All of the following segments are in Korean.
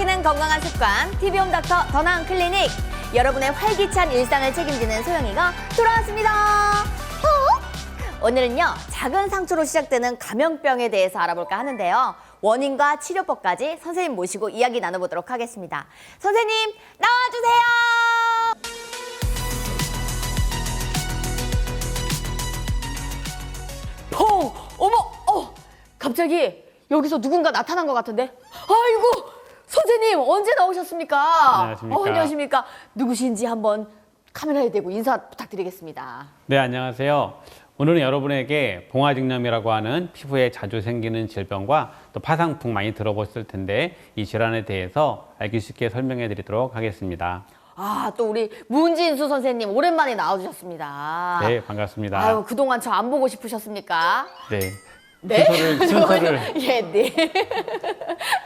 지키는 건강한 습관, TV홈 닥터 더 나은 클리닉. 여러분의 활기찬 일상을 책임지는 소영이가 돌아왔습니다. 오늘은요, 작은 상처로 시작되는 감염병에 대해서 알아볼까 하는데요. 원인과 치료법까지 선생님 모시고 이야기 나눠보도록 하겠습니다. 선생님, 나와주세요! 퐁! 어머! 갑자기 여기서 누군가 나타난 것 같은데? 아이고! 선생님, 언제 나오셨습니까? 안녕하십니까. 안녕하십니까. 누구신지 한번 카메라에 대고 인사 부탁드리겠습니다. 네, 안녕하세요. 오늘은 여러분에게 봉화증염이라고 하는 피부에 자주 생기는 질병과 또 파상풍 많이 들어보셨을 텐데 이 질환에 대해서 알기 쉽게 설명해 드리도록 하겠습니다. 아, 또 우리 문진수 선생님 오랜만에 나와주셨습니다. 네, 반갑습니다. 아유, 그동안 저 안 보고 싶으셨습니까? 네. 네? 순서를 예, 네.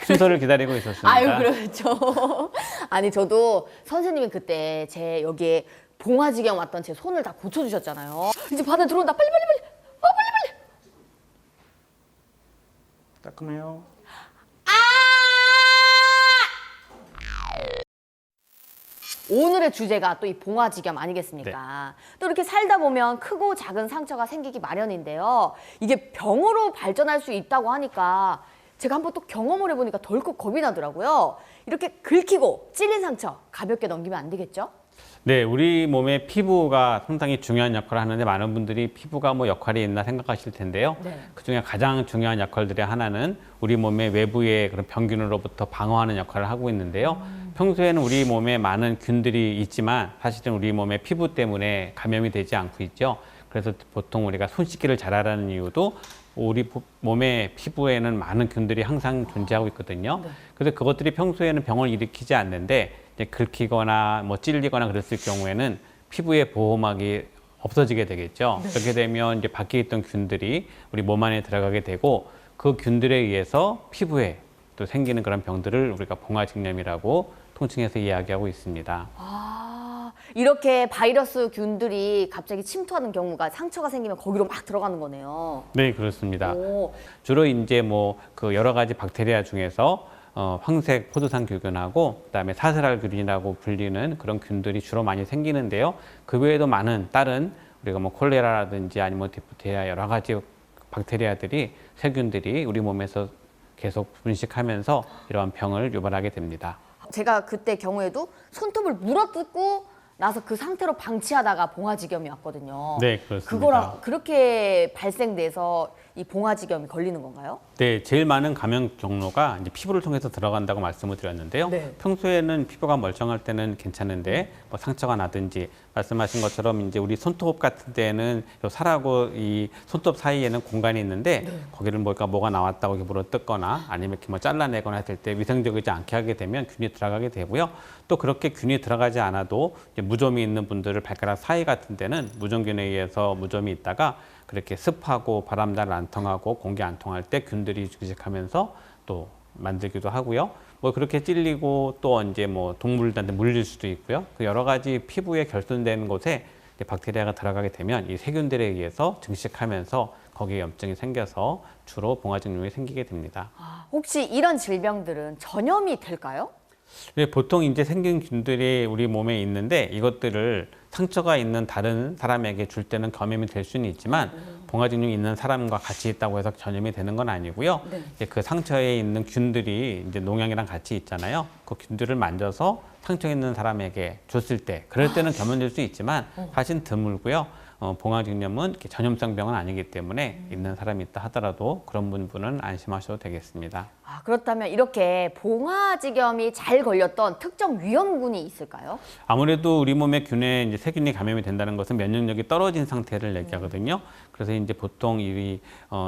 순서를 기다리고 있었습니다. 아유, 그렇죠. 아니, 저도 선생님이 그때 제 여기에 봉화지경 왔던 제 손을 다 고쳐주셨잖아요. 이제 바다 들어온다. 빨리. 빨리. 따끔해요. 오늘의 주제가 또 이 봉화지겸 아니겠습니까? 또 이렇게 살다 보면 크고 작은 상처가 생기기 마련인데요. 이게 병으로 발전할 수 있다고 하니까 제가 한번 또 경험을 해보니까 덜컥 겁이 나더라고요. 이렇게 긁히고 찔린 상처 가볍게 넘기면 안 되겠죠? 네, 우리 몸의 피부가 상당히 중요한 역할을 하는데 많은 분들이 피부가 뭐 역할이 있나 생각하실 텐데요. 네. 그중에 가장 중요한 역할들의 하나는 우리 몸의 외부의 그런 병균으로부터 방어하는 역할을 하고 있는데요. 평소에는 우리 몸에 많은 균들이 있지만 사실은 우리 몸의 피부 때문에 감염이 되지 않고 있죠. 그래서 보통 우리가 손 씻기를 잘하라는 이유도 우리 몸의 피부에는 많은 균들이 항상 존재하고 있거든요. 네. 그래서 그것들이 평소에는 병을 일으키지 않는데 이제 긁히거나 뭐 찔리거나 그랬을 경우에는 피부의 보호막이 없어지게 되겠죠. 네. 그렇게 되면 이제 밖에 있던 균들이 우리 몸 안에 들어가게 되고 그 균들에 의해서 피부에 또 생기는 그런 병들을 우리가 봉화증염이라고 통칭해서 이야기하고 있습니다. 아, 이렇게 바이러스 균들이 갑자기 침투하는 경우가 상처가 생기면 거기로 막 들어가는 거네요. 네, 그렇습니다. 오, 주로 이제 뭐 그 여러 가지 박테리아 중에서 황색 포도상균하고 그다음에 사슬알균이라고 불리는 그런 균들이 주로 많이 생기는데요. 그 외에도 많은 다른 우리가 뭐 콜레라라든지 아니면 디프테리아 여러 가지 박테리아들이 세균들이 우리 몸에서 계속 분식하면서 이러한 병을 유발하게 됩니다. 제가 그때 경우에도 손톱을 물어뜯고 나서 그 상태로 방치하다가 봉화지겸이 왔거든요. 네, 그렇습니다. 그거랑 그렇게 발생돼서 이 봉화지겸이 걸리는 건가요? 네, 제일 많은 감염 경로가 이제 피부를 통해서 들어간다고 말씀을 드렸는데요. 네. 평소에는 피부가 멀쩡할 때는 괜찮은데 뭐 상처가 나든지 말씀하신 것처럼 이제 우리 손톱 같은 데는 요 살하고 이 손톱 사이에는 공간이 있는데 거기를 뭐가 나왔다고 이렇게 물어뜯거나 아니면 이렇게 뭐 잘라내거나 했을 때 위생적이지 않게 하게 되면 균이 들어가게 되고요. 또 그렇게 균이 들어가지 않아도 이제 무좀이 있는 분들을 발가락 사이 같은 데는 무좀균에 의해서 무좀이 있다가 그렇게 습하고 바람 잘 안 통하고 공기 안 통할 때 균들이 주식하면서 또 만들기도 하고요. 뭐 그렇게 찔리고 또 이제 뭐 동물들한테 물릴 수도 있고요. 그 여러 가지 피부에 결손된 곳에 이제 박테리아가 들어가게 되면 이 세균들에 의해서 증식하면서 거기에 염증이 생겨서 주로 봉화증염이 생기게 됩니다. 아, 혹시 이런 질병들은 전염이 될까요? 네, 보통 이제 생긴 균들이 우리 몸에 있는데 이것들을 상처가 있는 다른 사람에게 줄 때는 감염이 될 수는 있지만 봉화증염이 있는 사람과 같이 있다고 해서 전염이 되는 건 아니고요. 네. 이제 그 상처에 있는 균들이 이제 농약이랑 같이 있잖아요. 그 균들을 만져서 상처 있는 사람에게 줬을 때 그럴 때는 감염될 수 있지만 사실 드물고요. 봉화증염은 이렇게 전염성 병은 아니기 때문에 있는 사람이 있다 하더라도 그런 분은 안심하셔도 되겠습니다. 아, 그렇다면 이렇게 봉화지겸이 잘 걸렸던 특정 위험군이 있을까요? 아무래도 우리 몸의 균에 이제 세균이 감염이 된다는 것은 면역력이 떨어진 상태를 얘기하거든요. 그래서 이제 보통 이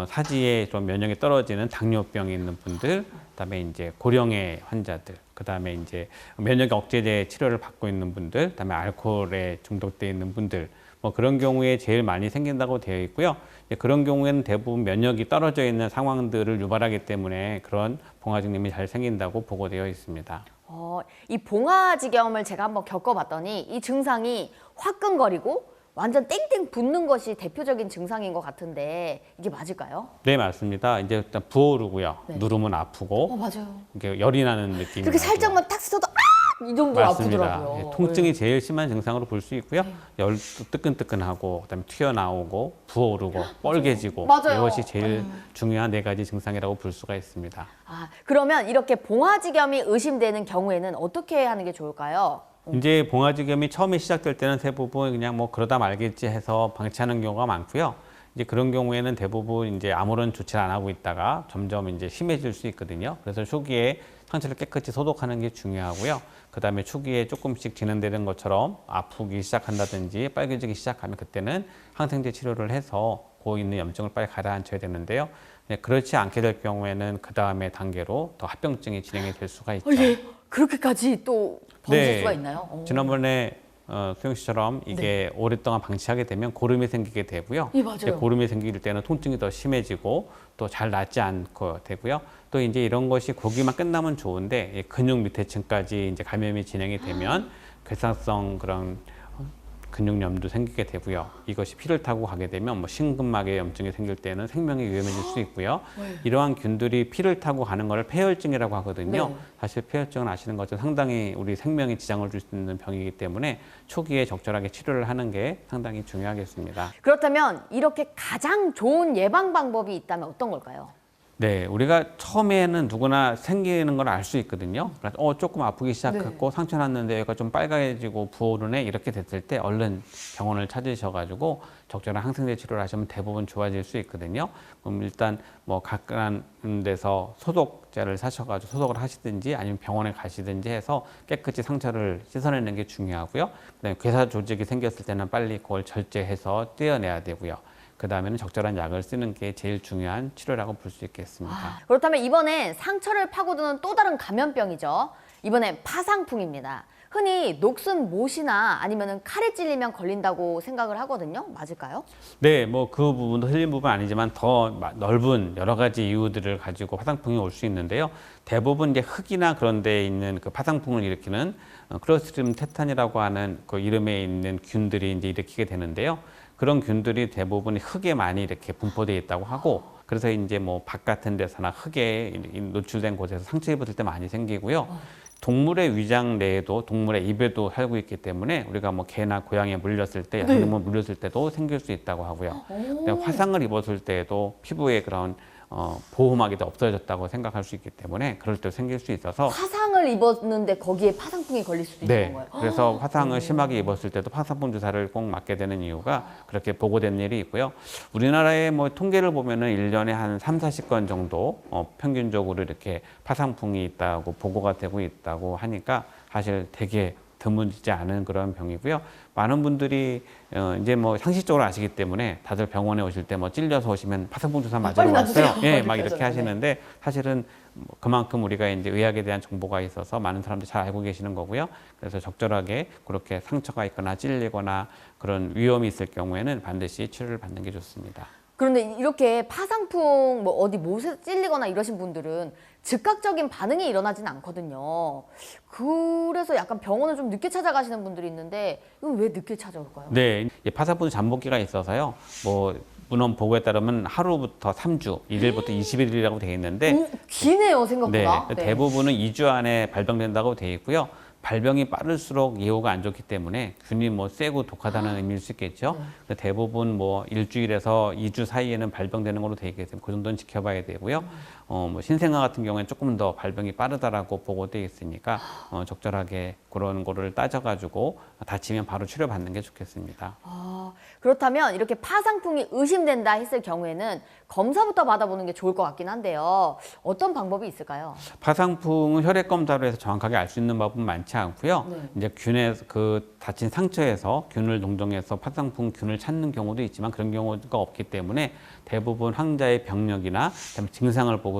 사지에 좀 면역이 떨어지는 당뇨병이 있는 분들, 그다음에 이제 고령의 환자들, 그다음에 이제 면역 억제제 치료를 받고 있는 분들, 그다음에 알코올에 중독돼 있는 분들. 뭐 그런 경우에 제일 많이 생긴다고 되어 있고요. 그런 경우에는 대부분 면역이 떨어져 있는 상황들을 유발하기 때문에 그런 봉화증염이 잘 생긴다고 보고되어 있습니다. 이 봉화지겸을 제가 한번 겪어봤더니 이 증상이 화끈거리고 완전 땡땡 붓는 것이 대표적인 증상인 것 같은데 이게 맞을까요? 네, 맞습니다. 이제 일단 부어오르고요. 네. 누르면 아프고 맞아요. 이게 열이 나는 느낌이 그렇게 나고요. 살짝만 탁 써도 이 정도로 맞습니다. 아프더라고요. 예, 통증이 제일 심한 증상으로 볼 수 있고요. 열도 뜨끈뜨끈하고 그다음에 튀어나오고 부어오르고 뻘개지고 맞아요. 이것이 제일 중요한 네 가지 증상이라고 볼 수가 있습니다. 그러면 이렇게 봉화지겸이 의심되는 경우에는 어떻게 하는 게 좋을까요? 이제 봉화지겸이 처음에 시작될 때는 대부분 그냥 뭐 그러다 말겠지 해서 방치하는 경우가 많고요. 이제 그런 경우에는 대부분 이제 아무런 조치를 안 하고 있다가 점점 이제 심해질 수 있거든요. 그래서 초기에 상처를 깨끗이 소독하는 게 중요하고요. 그다음에 초기에 조금씩 진행되는 것처럼 아프기 시작한다든지 빨개지기 시작하면 그때는 항생제 치료를 해서 그 있는 염증을 빨리 가라앉혀야 되는데요. 네, 그렇지 않게 될 경우에는 그 다음에 단계로 더 합병증이 진행이 될 수가 있죠. 그렇게까지 또 번질 수가 있나요? 지난번에 수영 씨처럼 이게 오랫동안 방치하게 되면 고름이 생기게 되고요. 예, 맞아요. 이제 고름이 생길 때는 통증이 더 심해지고 또 잘 낫지 않고 되고요. 또 이제 이런 것이 거기만 끝나면 좋은데 이 근육 밑에 층까지 이제 감염이 진행이 되면 괴사성 그런 근육염도 생기게 되고요. 이것이 피를 타고 가게 되면 뭐 심근막에 염증이 생길 때는 생명이 위험해질 수 있고요. 이러한 균들이 피를 타고 가는 것을 폐혈증이라고 하거든요. 네. 사실 폐혈증은 아시는 것처럼 상당히 우리 생명에 지장을 줄 수 있는 병이기 때문에 초기에 적절하게 치료를 하는 게 상당히 중요하겠습니다. 그렇다면 이렇게 가장 좋은 예방 방법이 있다면 어떤 걸까요? 네, 우리가 처음에는 누구나 생기는 걸 알 수 있거든요. 그러니까 조금 아프기 시작했고 상처 났는데 얘가 좀 빨개지고 부어오르네 이렇게 됐을 때 얼른 병원을 찾으셔가지고 적절한 항생제 치료를 하시면 대부분 좋아질 수 있거든요. 그럼 일단 뭐 가까운 데서 소독제를 사셔가지고 소독을 하시든지 아니면 병원에 가시든지 해서 깨끗이 상처를 씻어내는 게 중요하고요. 그다음에 괴사 조직이 생겼을 때는 빨리 그걸 절제해서 떼어내야 되고요. 그 다음에는 적절한 약을 쓰는 게 제일 중요한 치료라고 볼 수 있겠습니다. 그렇다면 이번엔 상처를 파고드는 또 다른 감염병이죠. 이번엔 파상풍입니다. 흔히 녹슨 못이나 아니면 칼에 찔리면 걸린다고 생각을 하거든요. 맞을까요? 네, 뭐 그 부분도 틀린 부분 아니지만 더 넓은 여러 가지 이유들을 가지고 파상풍이 올 수 있는데요. 대부분 이제 흙이나 그런 데 있는 그 파상풍을 일으키는 클로스트리디움 테탄이라고 하는 그 이름에 있는 균들이 이제 일으키게 되는데요. 그런 균들이 대부분 흙에 많이 이렇게 분포되어 있다고 하고 그래서 이제 뭐 밭 같은 데서나 흙에 노출된 곳에서 상처 입었을 때 많이 생기고요. 동물의 위장 내에도 동물의 입에도 살고 있기 때문에 우리가 뭐 개나 고양이에 물렸을 때 야생동물 물렸을 때도 생길 수 있다고 하고요. 화상을 입었을 때에도 피부에 그런 보호막이 더 없어졌다고 생각할 수 있기 때문에 그럴 때 생길 수 있어서 화상을 입었는데 거기에 파상풍이 걸릴 수도 있는 거예요. 그래서 화상을 심하게 입었을 때도 파상풍 주사를 꼭 맞게 되는 이유가 그렇게 보고된 일이 있고요. 우리나라의 뭐 통계를 보면은 1년에 한 30-40건 정도 평균적으로 이렇게 파상풍이 있다고 보고가 되고 있다고 하니까 사실 되게 드물지 않은 그런 병이고요. 많은 분들이 이제 뭐 상식적으로 아시기 때문에 다들 병원에 오실 때 뭐 찔려서 오시면 파상풍 주사 맞으러 왔어요. 예, 막 이렇게 하시는데 사실은 그만큼 우리가 이제 의학에 대한 정보가 있어서 많은 사람들이 잘 알고 계시는 거고요. 그래서 적절하게 그렇게 상처가 있거나 찔리거나 그런 위험이 있을 경우에는 반드시 치료를 받는 게 좋습니다. 그런데 이렇게 파상풍 뭐 어디 못에 찔리거나 이러신 분들은 즉각적인 반응이 일어나진 않거든요. 그래서 약간 병원을 좀 늦게 찾아가시는 분들이 있는데 이건 왜 늦게 찾아올까요? 네, 파상풍 잠복기가 있어서요. 뭐 문헌 보고에 따르면 하루부터 3주, 1일부터 20일이라고 되어 있는데 기네요 생각보다. 네, 대부분은 2주 안에 발병된다고 되어 있고요. 발병이 빠를수록 예후가 안 좋기 때문에 균이 뭐 세고 독하다는 의미일 수 있겠죠. 근데 대부분 뭐 일주일에서 2주 사이에는 발병되는 걸로 되어 있기 때문에 그 정도는 지켜봐야 되고요. 뭐 신생아 같은 경우에는 조금 더 발병이 빠르다라고 보고되어 있으니까 적절하게 그런 거를 따져가지고 다치면 바로 치료받는 게 좋겠습니다. 그렇다면 이렇게 파상풍이 의심된다 했을 경우에는 검사부터 받아보는 게 좋을 것 같긴 한데요. 어떤 방법이 있을까요? 파상풍은 혈액 검사로 해서 정확하게 알 수 있는 법은 많지 않고요. 이제 균에 그 다친 상처에서 균을 동정해서 파상풍 균을 찾는 경우도 있지만 그런 경우가 없기 때문에 대부분 환자의 병력이나 증상을 보고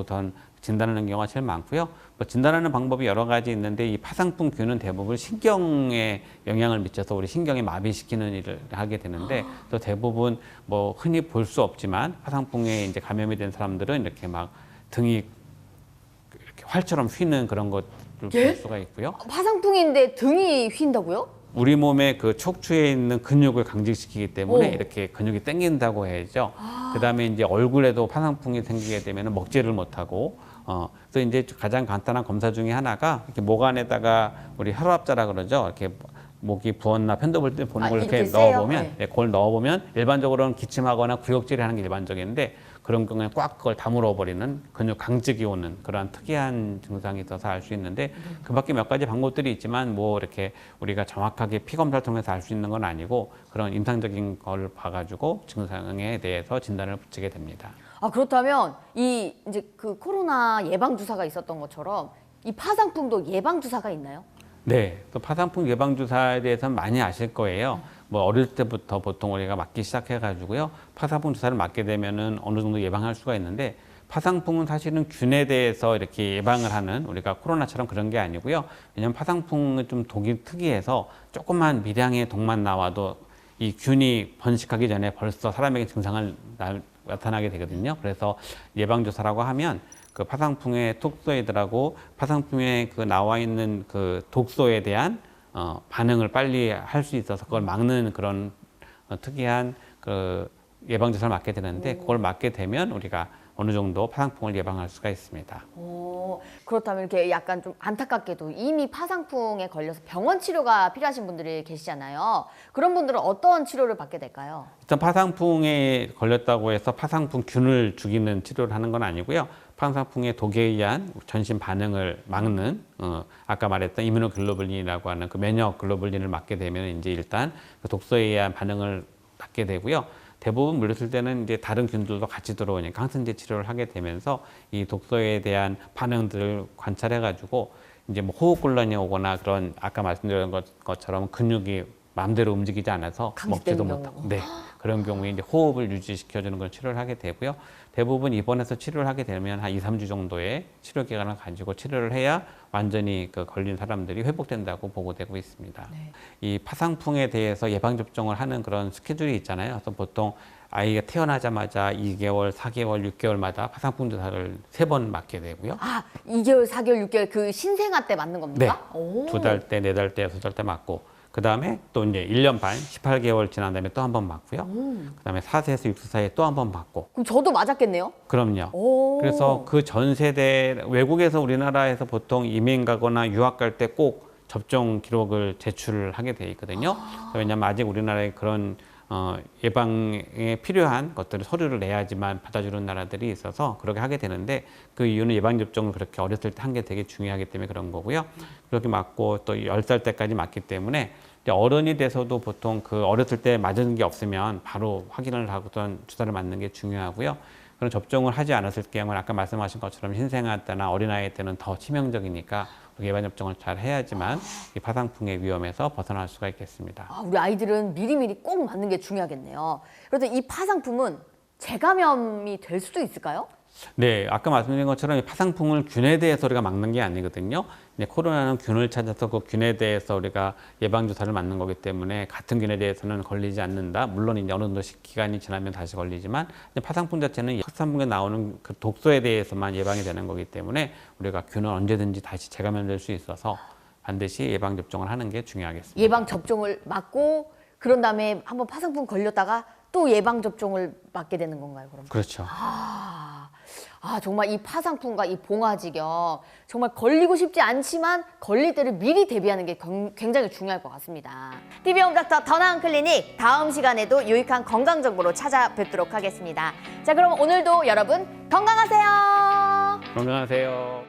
진단하는 경우가 제일 많고요. 뭐 진단하는 방법이 여러 가지 있는데 이 파상풍 균은 대부분 신경에 영향을 미쳐서 우리 신경에 마비시키는 일을 하게 되는데 또 대부분 뭐 흔히 볼 수 없지만 파상풍에 이제 감염이 된 사람들은 이렇게 막 등이 이렇게 활처럼 휘는 그런 것을 볼 수가 있고요. 파상풍인데 등이 휜다고요? 우리 몸의 그 척추에 있는 근육을 강직시키기 때문에 오. 이렇게 근육이 당긴다고 해야죠. 그다음에 이제 얼굴에도 파상풍이 생기게 되면 먹지를 못하고 그래서 이제 가장 간단한 검사 중에 하나가 이렇게 목 안에다가 우리 혈압자라 그러죠. 이렇게 목이 부었나 편도볼 때 보는 걸 이렇게 이렇게 세요? 넣어보면 네. 네, 그걸 넣어보면 일반적으로는 기침하거나 구역질을 하는 게 일반적인데 그런 경우에 꽉 그걸 다물어 버리는 근육 강직이 오는 그러한 특이한 증상이 있어서 알 수 있는데 그 밖에 몇 가지 방법들이 있지만 뭐 이렇게 우리가 정확하게 피 검사를 통해서 알 수 있는 건 아니고 그런 임상적인 걸 봐가지고 증상에 대해서 진단을 붙이게 됩니다. 아, 그렇다면 이 이제 그 코로나 예방 주사가 있었던 것처럼 이 파상풍도 예방 주사가 있나요? 네, 또 파상풍 예방 주사에 대해서는 많이 아실 거예요. 뭐 어릴 때부터 보통 우리가 맞기 시작해가지고요. 파상풍 주사를 맞게 되면은 어느 정도 예방할 수가 있는데 파상풍은 사실은 균에 대해서 이렇게 예방을 하는 우리가 코로나처럼 그런 게 아니고요. 왜냐하면 파상풍은 좀 독이 특이해서 조그만 미량의 독만 나와도 이 균이 번식하기 전에 벌써 사람에게 증상을 나타나게 되거든요. 그래서 예방 주사라고 하면 그 파상풍의 톡소이드라고 파상풍에 그 나와 있는 그 독소에 대한 반응을 빨리 할 수 있어서 그걸 막는 그런 특이한 그 예방 주사를 맞게 되는데 그걸 맞게 되면 우리가 어느 정도 파상풍을 예방할 수가 있습니다. 그렇다면 이렇게 약간 좀 안타깝게도 이미 파상풍에 걸려서 병원 치료가 필요하신 분들이 계시잖아요. 그런 분들은 어떤 치료를 받게 될까요? 일단 파상풍에 걸렸다고 해서 파상풍 균을 죽이는 치료를 하는 건 아니고요. 파상풍의 독에 의한 전신 반응을 막는 아까 말했던 이뮤노글로불린이라고 하는 그 면역 글로불린을 맞게 되면 이제 일단 그 독소에 의한 반응을 막게 되고요. 대부분 물렸을 때는 이제 다른 균들도 같이 들어오니까 항생제 치료를 하게 되면서 이 독소에 대한 반응들을 관찰해가지고 이제 뭐 호흡곤란이 오거나 그런 아까 말씀드린 것처럼 근육이 마음대로 움직이지 않아서 먹지도 경우. 못하고 네, 그런 경우에 이제 호흡을 유지시켜주는 걸 치료를 하게 되고요. 대부분 입원해서 치료를 하게 되면 한 2, 3주 정도의 치료 기간을 가지고 치료를 해야 완전히 그 걸린 사람들이 회복된다고 보고되고 있습니다. 네. 이 파상풍에 대해서 예방접종을 하는 그런 스케줄이 있잖아요. 그래서 보통 아이가 태어나자마자 2개월, 4개월, 6개월마다 파상풍 주사를 3번 맞게 되고요. 아, 2개월, 4개월, 6개월 그 신생아 때 맞는 겁니까? 네. 오. 2달 때, 4달 때, 6달 때 맞고 그 다음에 또 이제 1년 반, 18개월 지난 다음에 또 한 번 맞고요. 그 다음에 4세에서 6세 사이에 또 한 번 맞고. 그럼 저도 맞았겠네요? 그럼요. 오. 그래서 그 전 세대 외국에서 우리나라에서 보통 이민 가거나 유학 갈 때 꼭 접종 기록을 제출을 하게 돼 있거든요. 왜냐하면 아직 우리나라에 그런 예방에 필요한 것들을 서류를 내야지만 받아주는 나라들이 있어서 그렇게 하게 되는데 그 이유는 예방접종을 그렇게 어렸을 때 한 게 되게 중요하기 때문에 그런 거고요. 그렇게 맞고 또 10살 때까지 맞기 때문에 이제 어른이 돼서도 보통 그 어렸을 때 맞은 게 없으면 바로 확인을 하고선 주사를 맞는 게 중요하고요. 그런 접종을 하지 않았을 경우는 아까 말씀하신 것처럼 신생아 때나 어린아이 때는 더 치명적이니까 예방접종을 잘 해야지만 이 파상풍의 위험에서 벗어날 수가 있겠습니다. 아, 우리 아이들은 미리미리 꼭 맞는 게 중요하겠네요. 그래도 이 파상풍은 재감염이 될 수도 있을까요? 네, 아까 말씀드린 것처럼 이 파상풍을 균에 대해서 우리가 막는 게 아니거든요. 이제 코로나는 균을 찾아서 그 균에 대해서 우리가 예방주사를 맞는 거기 때문에 같은 균에 대해서는 걸리지 않는다. 물론 이제 어느 정도 기간이 지나면 다시 걸리지만 파상풍 자체는 파상풍에 나오는 그 독소에 대해서만 예방이 되는 거기 때문에 우리가 균은 언제든지 다시 재감염될 수 있어서 반드시 예방접종을 하는 게 중요하겠습니다. 예방 접종을 맞고 그런 다음에 한번 파상풍 걸렸다가 또 예방 접종을 맞게 되는 건가요, 그럼? 그렇죠. 정말 이 파상풍과 이 봉화지경 정말 걸리고 싶지 않지만 걸릴 때를 미리 대비하는 게 굉장히 중요할 것 같습니다. TV홈 닥터 더나은 클리닉 다음 시간에도 유익한 건강 정보로 찾아뵙도록 하겠습니다. 자, 그럼 오늘도 여러분 건강하세요. 건강하세요.